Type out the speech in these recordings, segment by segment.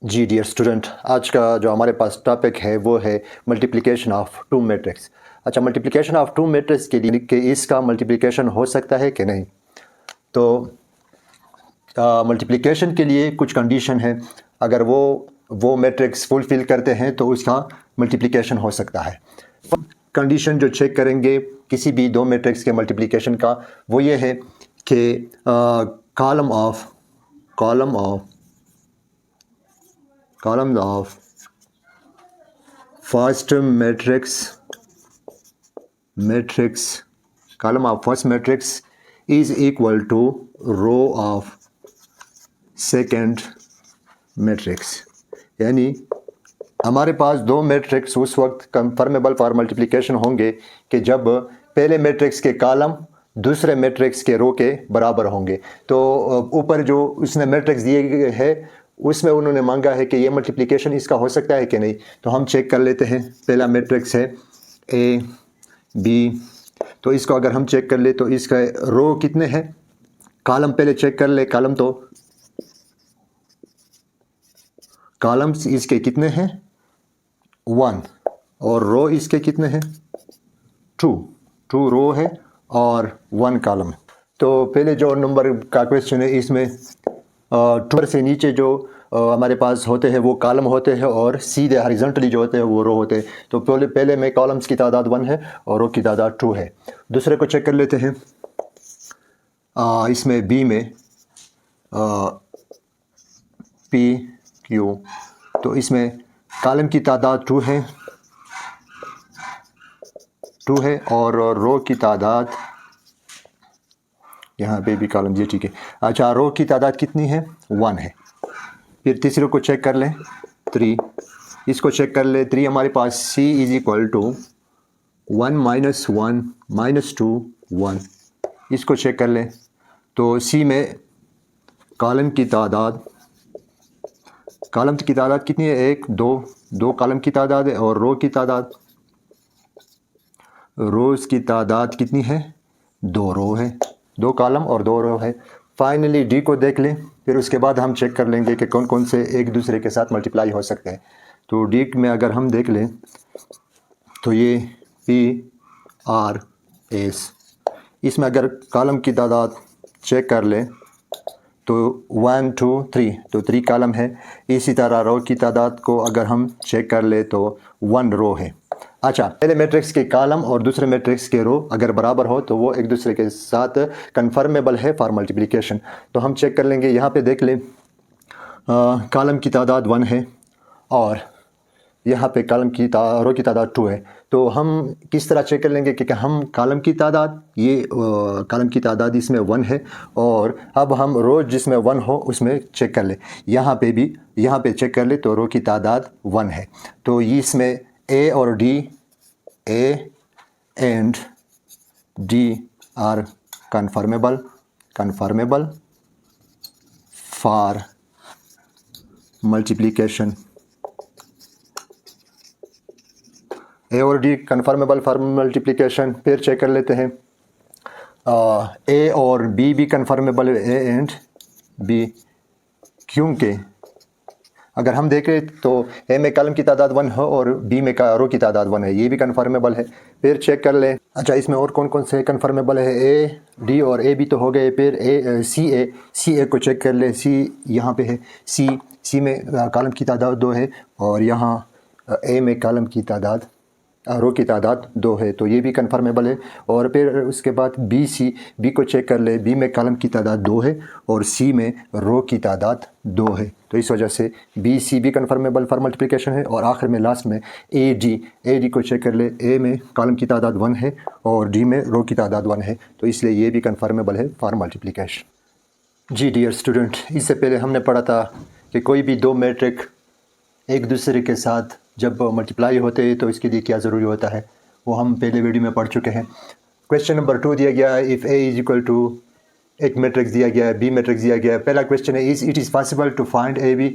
जी dear student, आज का जो हमारे पास टॉपिक है वो है मल्टीप्लिकेशन ऑफ टू मैट्रिक्स। अच्छा, मल्टीप्लिकेशन ऑफ टू मैट्रिक्स के लिए कि इसका मल्टीप्लिकेशन हो सकता है कि नहीं। तो मल्टीप्लिकेशन के लिए कुछ कंडीशन है। अगर वो मैट्रिक्स फुलफिल करते हैं तो उसका मल्टीप्लिकेशन हो सकता है। कंडीशन जो चेक करेंगे किसी भी दो मैट्रिक्स के मल्टीप्लिकेशन का वो ये है कि column of first matrix is equal to row of second matrix। यानी हमारे पास दो मैट्रिक्स उस वक्त कंफर्मेबल फॉर मल्टीप्लिकेशन होंगे कि जब पहले मैट्रिक्स के कॉलम दूसरे मैट्रिक्स के रो के बराबर होंगे। तो ऊपर जो उसने मैट्रिक्स दिए गए है उसमें उन्होंने मांगा है कि ये मल्टीप्लिकेशन इसका हो सकता है कि नहीं। तो हम चेक कर लेते हैं। पहला मैट्रिक्स है ए बी, तो इसको अगर हम चेक कर ले तो इसका रो कितने हैं, कॉलम पहले चेक कर ले। कॉलम्स इसके कितने हैं 1, और रो इसके कितने हैं 2 रो है और 1 कॉलम। तो पहले जो नंबर का क्वेश्चन है इसमें 2 से नीचे जो हमारे पास होते हैं वो कॉलम होते हैं और सीधे हॉरिजॉन्टली जो होते हैं वो रो होते हैं। तो पहले में कॉलम्स की तादाद 1 है और रो की तादाद 2 है। दूसरे को चेक कर लेते हैं। इसमें बी में पी क्यू, तो इसमें कॉलम की तादाद 2 है और रो की तादाद यहाँ पे भी कॉलम जी ठीक है। अच्छा, रो की तादाद कितनी है 1 है। फिर तीसरे को चेक कर लें 3, इसको चेक कर ले 3 हमारे पास C is equal to 1 minus 1 minus 2 1। इसको चेक कर लें तो C में कॉलम की तादाद कितनी है 1 2 कॉलम की तादाद है और रोज़ की तादाद कितनी है 2 रो है, 2 कॉलम और 2 रो है। फाइनली डी को देख लें, फिर उसके बाद हम चेक कर लेंगे कि कौन कौन से एक दूसरे के साथ मल्टीप्लाई हो सकते हैं। तो डी में अगर हम देख लें तो ये पी आर एस, इसमें अगर कॉलम की तादाद चेक कर लें तो 1 2 3, तो 3 कॉलम है। इसी तरह रो की तादाद को अगर हम चेक कर ले तो 1 रो है। अच्छा, पहले मैट्रिक्स के कॉलम और दूसरे मैट्रिक्स के रो अगर बराबर हो तो वो एक दूसरे के साथ कंफर्मेबल है फॉर मल्टीप्लिकेशन। तो हम चेक कर लेंगे। यहाँ पे देख लें कॉलम की तादाद 1 है और यहाँ पे रो की तादाद 2 है। तो हम किस तरह चेक कर लेंगे कि हम कॉलम की तादाद इसमें 1 है और अब हम रो जिसमें 1 हो उसमें चेक कर ले। यहाँ पे चेक कर ले तो रो की तादाद 1 है। तो इसमें ए और D, A and D are conformable for multiplication. A और डी कंफर्मेबल फॉर मल्टीप्लिकेशन। फिर चेक कर लेते हैं ए और बी भी कंफर्मेबल है, ए एंड बी, क्योंकि अगर हम देखें तो ए में कॉलम की तादाद 1 है और बी में रो की तादाद 1 है, ये भी कंफर्मेबल है। फिर चेक कर लें। अच्छा, इसमें और कौन कौन से कंफर्मेबल है, ए डी और ए भी तो हो गए। फिर सी ए को चेक कर ले। सी यहाँ पे है, सी में कॉलम की तादाद 2 है और यहाँ ए में कॉलम की तादाद रो की तादाद 2 है, तो ये भी कंफर्मेबल है। और फिर उसके बाद बी को चेक कर ले। बी में कॉलम की तादाद 2 है और सी में रो की तादाद 2 है, तो इस वजह से बी सी भी कंफर्मेबल फॉर मल्टीप्लिकेशन है। और आखिर में लास्ट में ए डी को चेक कर ले। ए में कॉलम की तादाद 1 है और डी में रो की तादाद 1 है, तो इसलिए ये भी कंफर्मेबल है फॉर मल्टीप्लिकेशन। जी डियर स्टूडेंट, इससे पहले हमने पढ़ा था कि कोई भी दो मैट्रिक एक दूसरे के साथ जब मल्टीप्लाई होते हैं तो इसके लिए क्या ज़रूरी होता है, वो हम पहले वीडियो में पढ़ चुके हैं। क्वेश्चन नंबर 2 दिया गया है, if A is equal to एक मैट्रिक्स दिया गया है, बी मैट्रिक्स दिया गया है। पहला क्वेश्चन है it is possible to find A B,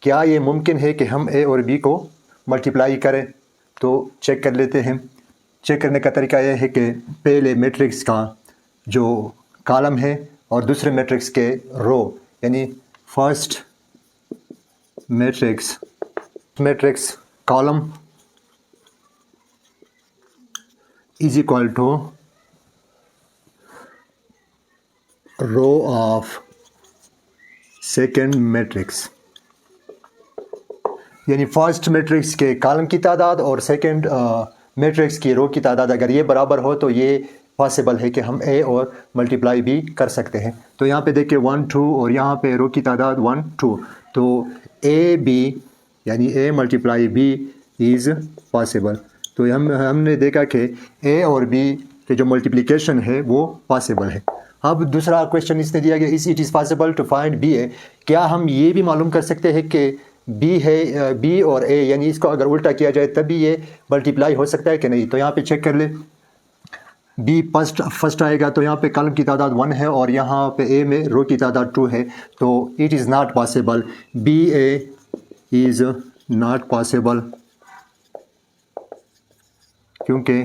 क्या ये मुमकिन है कि हम ए और बी को मल्टीप्लाई करें। तो चेक कर लेते हैं। चेक करने का तरीका यह है कि पहले मैट्रिक्स का जो कॉलम है और दूसरे मैट्रिक्स के रो, यानी first matrix column is equal to row of second matrix, यानी फर्स्ट मैट्रिक्स के कॉलम की तादाद और सेकेंड मैट्रिक्स की रो की तादाद अगर ये बराबर हो तो ये पॉसिबल है कि हम ए और मल्टीप्लाई भी कर सकते हैं। तो यहाँ पे देखिए 1 2 और यहाँ पे रो की तादाद 1 2, तो ए बी यानी A multiply B is possible. तो हमने देखा कि ए और बी के जो मल्टीप्लिकेशन है वो पॉसिबल है। अब दूसरा क्वेश्चन इसने दिया गया it is possible to find B A, क्या हम ये भी मालूम कर सकते हैं कि बी है बी और ए, यानी इसको अगर उल्टा किया जाए तभी ये मल्टीप्लाई हो सकता है कि नहीं। तो यहाँ पे चेक कर ले, बी फर्स्ट आएगा तो यहाँ पे कॉलम की तादाद 1 है और यहाँ पे ए में रो की तादाद 2 है, तो it is not possible, B A is not possible क्योंकि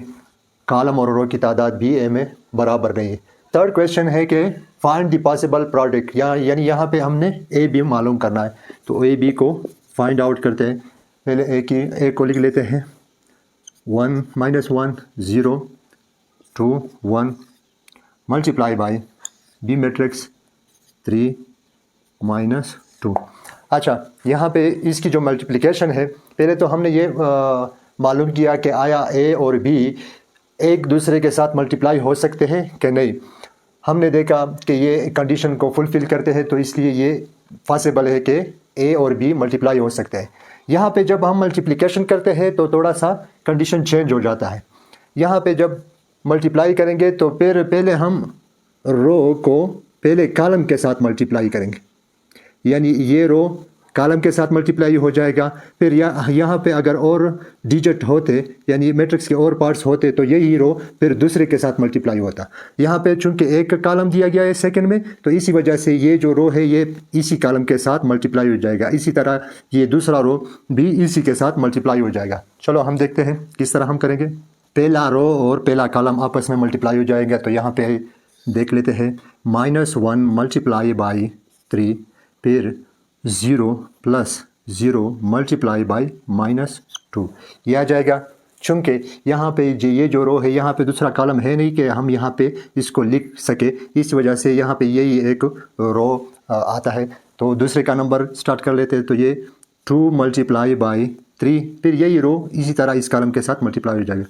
कॉलम और रो की तादाद बी ए में बराबर नहीं है। थर्ड क्वेश्चन है कि फाइंड द पॉसिबल प्रोडक्ट, यानी यहाँ पे हमने ए बी मालूम करना है, तो ए बी को फाइंड आउट करते हैं। पहले ए को लिख लेते हैं 1 -1 0 2 1 मल्टीप्लाई बाई बी मैट्रिक्स 3 -2। अच्छा, यहाँ पे इसकी जो मल्टीप्लिकेशन है, पहले तो हमने ये मालूम किया कि आया ए और बी एक दूसरे के साथ मल्टीप्लाई हो सकते हैं कि नहीं। हमने देखा कि ये कंडीशन को फुलफ़िल करते हैं, तो इसलिए ये पॉसिबल है कि ए और बी मल्टीप्लाई हो सकते हैं। यहाँ पे जब हम मल्टीप्लिकेशन करते हैं तो थोड़ा सा कंडीशन चेंज हो जाता है। यहाँ पे जब मल्टीप्लाई करेंगे तो फिर पहले हम रो को पहले कॉलम के साथ मल्टीप्लाई करेंगे, यानी ये रो कॉलम के साथ मल्टीप्लाई हो जाएगा। फिर यहाँ पे अगर और डिजिट होते, यानी मैट्रिक्स के और पार्ट्स होते, तो यही रो फिर दूसरे के साथ मल्टीप्लाई होता। यहाँ पे चूंकि एक कॉलम दिया गया है सेकंड में, तो इसी वजह से ये जो रो है ये इसी कॉलम के साथ मल्टीप्लाई हो जाएगा। इसी तरह ये दूसरा रो भी इसी के साथ मल्टीप्लाई हो जाएगा। चलो हम देखते हैं किस तरह हम करेंगे। पहला रो और पहला कॉलम आपस में मल्टीप्लाई हो जाएगा, तो यहाँ पे देख लेते हैं -1 मल्टीप्लाई बाई 3, फिर 0 + 0 मल्टीप्लाई बाई -2, ये आ जाएगा। चूँकि यहाँ पे ये जो रो है यहाँ पे दूसरा कॉलम है नहीं कि हम यहाँ पे इसको लिख सके, इस वजह से यहाँ पे यही एक रो आता है। तो दूसरे का नंबर स्टार्ट कर लेते हैं, तो ये 2 मल्टीप्लाई बाई 3, फिर यही रो इसी तरह इस कॉलम के साथ मल्टीप्लाई हो जाएगा,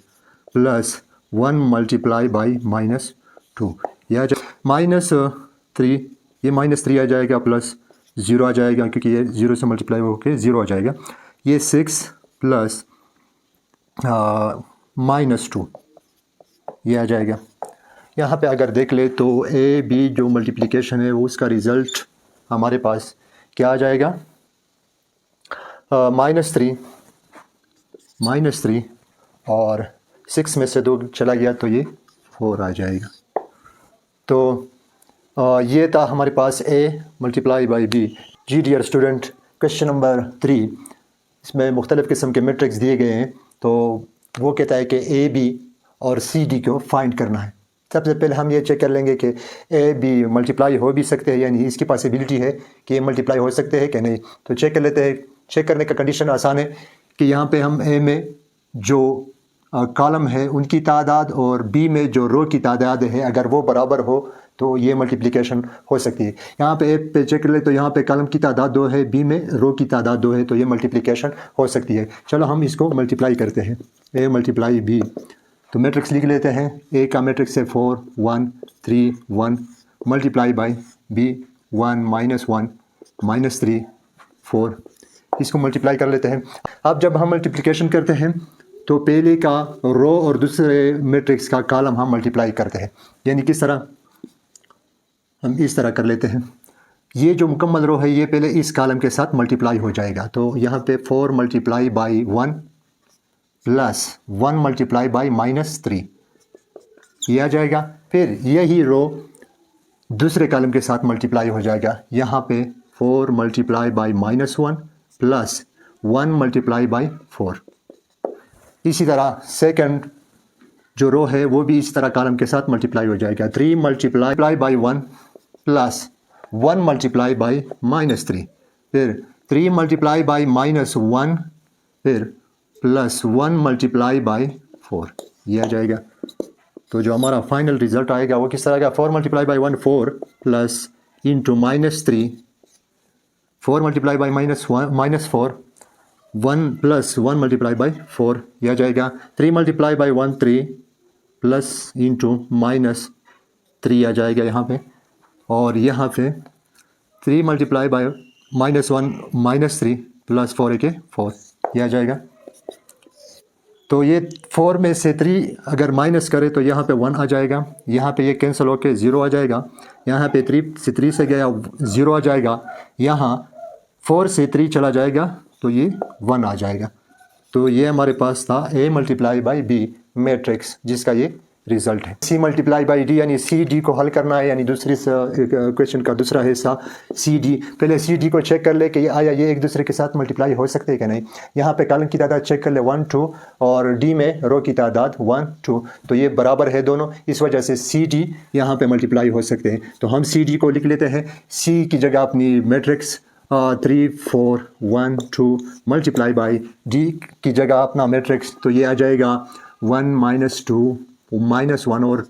+1 मल्टीप्लाई बाई -2, यह आ जाएगा -3, ये -3 आ जाएगा, प्लस 0 आ जाएगा क्योंकि ये 0 से मल्टीप्लाई होकर 0 आ जाएगा। ये 6 + -2, ये आ जाएगा। यहाँ पे अगर देख ले तो ए बी जो मल्टीप्लिकेशन है वो उसका रिज़ल्ट हमारे पास क्या आ जाएगा, -3 और 6 में से 2 चला गया तो ये 4 आ जाएगा। तो ये था हमारे पास ए मल्टीप्लाई बाई बी। जी डियर स्टूडेंट, क्वेश्चन नंबर 3, इसमें मुख्तलिफ़ किस्म के मैट्रिक्स दिए गए हैं, तो वो कहता है कि ए बी और सी डी को फाइंड करना है। सबसे पहले हम ये चेक कर लेंगे कि ए बी मल्टीप्लाई हो भी सकते हैं, यानी इसकी पॉसिबिलिटी है कि ये मल्टीप्लाई हो सकते हैं कि नहीं। तो चेक कर लेते हैं। चेक करने का कंडीशन आसान है कि यहाँ पे हम ए में जो कॉलम है उनकी तादाद और बी में जो रो की तादाद है अगर वो बराबर हो तो ये मल्टीप्लिकेशन हो सकती है। यहाँ पे ए पे चेक कर ले तो यहाँ पे कॉलम की तादाद 2 है, बी में रो की तादाद 2 है, तो ये मल्टीप्लिकेशन हो सकती है। चलो हम इसको मल्टीप्लाई करते हैं, ए मल्टीप्लाई बी। तो मैट्रिक्स लिख लेते हैं। ए का मैट्रिक्स है 4 1 3 1 मल्टीप्लाई बाई बी 1 -1 -3 4, इसको मल्टीप्लाई कर लेते हैं। अब जब हम मल्टीप्लिकेशन करते हैं तो पहले का रो और दूसरे मैट्रिक्स का कॉलम हम मल्टीप्लाई करते हैं, यानी किस तरह, हम इस तरह कर लेते हैं। ये जो मुकम्मल रो है ये पहले इस कॉलम के साथ मल्टीप्लाई हो जाएगा, तो यहाँ पे 4 मल्टीप्लाई बाई 1 + 1 मल्टीप्लाई बाई -3, ये आ जाएगा। फिर यही रो दूसरे कॉलम के साथ मल्टीप्लाई हो जाएगा, यहाँ पे 4 मल्टीप्लाई बाई -1 + 1 मल्टीप्लाई बाई 4। इसी तरह सेकंड जो रो है वो भी इस तरह कॉलम के साथ मल्टीप्लाई हो जाएगा, 3 मल्टीप्लाई बाई 1 + 1 मल्टीप्लाई बाई -3, फिर 3 मल्टीप्लाई बाई -1 फिर +1 मल्टीप्लाई बाई 4, ये आ जाएगा। तो जो हमारा फाइनल रिजल्ट आएगा वो किस तरह का, 4 multiply by 1 4 plus into -3, 4 multiply by -4 1 plus 1 multiply by 4, यह आ जाएगा। 3 मल्टीप्लाई बाई 1 3 प्लस इंटू -3 आ जाएगा यहाँ पे, और यहाँ पे 3 मल्टीप्लाई बाई -1 -3 प्लस 4 के 4, यह आ जाएगा। तो ये 4 में से 3 अगर माइनस करें तो यहाँ पे 1 आ जाएगा, यहाँ पे ये कैंसिल होके 0 आ जाएगा, यहाँ पे 3 से गया 0 आ जाएगा, यहाँ 4 से 3 चला जाएगा तो ये 1 आ जाएगा। तो ये हमारे पास था A multiply by B matrix, जिसका ये रिजल्ट है। C मल्टीप्लाई बाई D यानी सी डी को हल करना है, यानी दूसरी क्वेश्चन का दूसरा हिस्सा सी डी। पहले सी डी को चेक कर ले कि आया ये एक दूसरे के साथ मल्टीप्लाई हो सकते हैं कि नहीं। यहाँ पे कॉलम की तादाद चेक कर ले 1 2, और डी में रो की तादाद 1 2, तो ये बराबर है दोनों, इस वजह से सी डी यहाँ पे मल्टीप्लाई हो सकते हैं। तो हम सी डी को लिख लेते हैं, सी की जगह अपनी मैट्रिक्स 3 4 1 2 मल्टीप्लाई बाई डी की जगह अपना मैट्रिक्स, तो ये आ जाएगा 1 -2 -1 और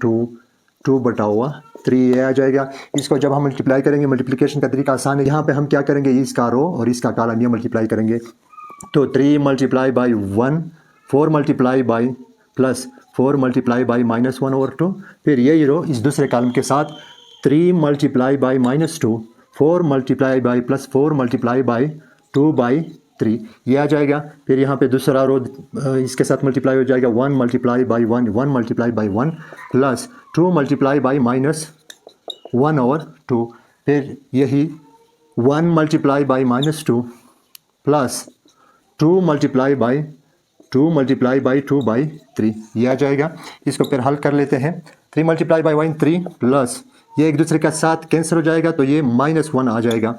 2 बटा हुआ 3, ये आ जाएगा। इसको जब हम मल्टीप्लाई करेंगे, मल्टीप्लिकेशन का तरीका आसान है, यहाँ पे हम क्या करेंगे, इसका रो और इसका कॉलम ये मल्टीप्लाई करेंगे। तो 3 multiply by 1 4 multiply by plus 4 multiply by -1 और 2, फिर यही रो इस दूसरे कॉलम के साथ 3 multiply by -2 4 multiply by plus 4 multiply by 2/3, ये आ जाएगा। फिर यहाँ पे दूसरा रो इसके साथ मल्टीप्लाई हो जाएगा 1 multiply by 1 multiply by 1 plus 2 multiply by -1 और 2, फिर यही 1 multiply by -2 plus 2 multiply by 2/3, ये आ जाएगा। इसको फिर हल कर लेते हैं। 3 मल्टीप्लाई बाई 1 3 प्लस ये एक दूसरे के साथ कैंसिल हो जाएगा तो ये -1 आ जाएगा।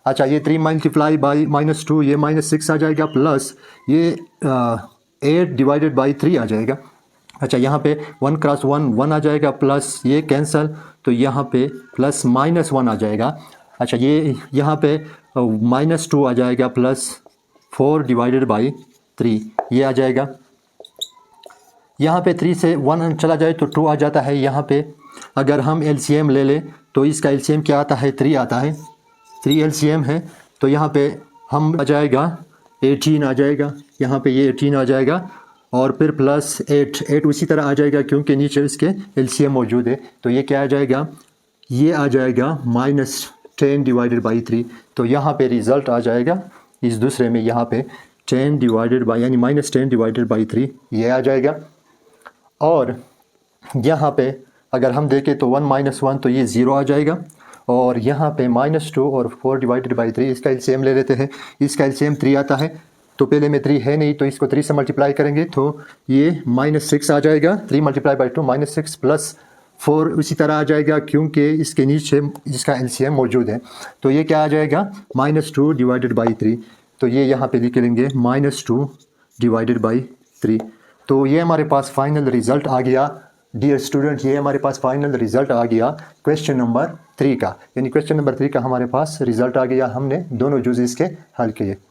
अच्छा, ये 3 मल्टीप्लाई बाई -2 ये -6 आ जाएगा, प्लस ये 8 डिवाइडेड बाई 3 आ जाएगा। अच्छा, यहाँ पे 1 क्रॉस 1 आ जाएगा, प्लस ये कैंसिल, तो यहाँ पे प्लस -1 आ जाएगा। अच्छा, ये यहाँ पे -2 आ जाएगा, प्लस 4 डिवाइडेड बाई 3, ये आ जाएगा। यहाँ पे 3 से 1 चला जाए तो 2 आ जाता है। यहाँ पे अगर हम LCM ले लें तो इसका LCM क्या आता है, 3 आता है, 3 LCM है। तो यहाँ पे हम आ जाएगा 18 आ जाएगा, यहाँ पे ये 18 आ जाएगा, और फिर प्लस 8 उसी तरह आ जाएगा क्योंकि नीचे इसके LCM मौजूद है। तो ये क्या आ जाएगा, ये आ जाएगा -10 डिवाइडेड बाई 3। तो यहाँ पे रिज़ल्ट आ जाएगा इस दूसरे में, यहाँ पे 10 डिवाइडेड बाई यानी -10 डिवाइडेड बाई 3, ये आ जाएगा। और यहाँ पे अगर हम देखें तो 1 -1 तो ये 0 आ जाएगा, और यहाँ पे -2 और 4 डिवाइडेड बाई 3 इसका LCM ले लेते हैं। इसका LCM 3 आता है, तो पहले में 3 है नहीं तो इसको 3 से मल्टीप्लाई करेंगे तो ये -6 आ जाएगा। 3 मल्टीप्लाई बाई 2 -6 प्लस 4 उसी तरह आ जाएगा क्योंकि इसके नीचे इसका LCM मौजूद है। तो ये क्या आ जाएगा, -2 डिवाइडेड बाई 3, तो ये यहाँ पे लिख लेंगे -2 डिवाइडेड बाई 3। तो ये हमारे पास फाइनल रिज़ल्ट आ गया। डियर स्टूडेंट, ये हमारे पास फाइनल रिज़ल्ट आ गया क्वेश्चन नंबर 3 का, यानी क्वेश्चन नंबर 3 का हमारे पास रिज़ल्ट आ गया। हमने दोनों जुज़ इसके हल किए।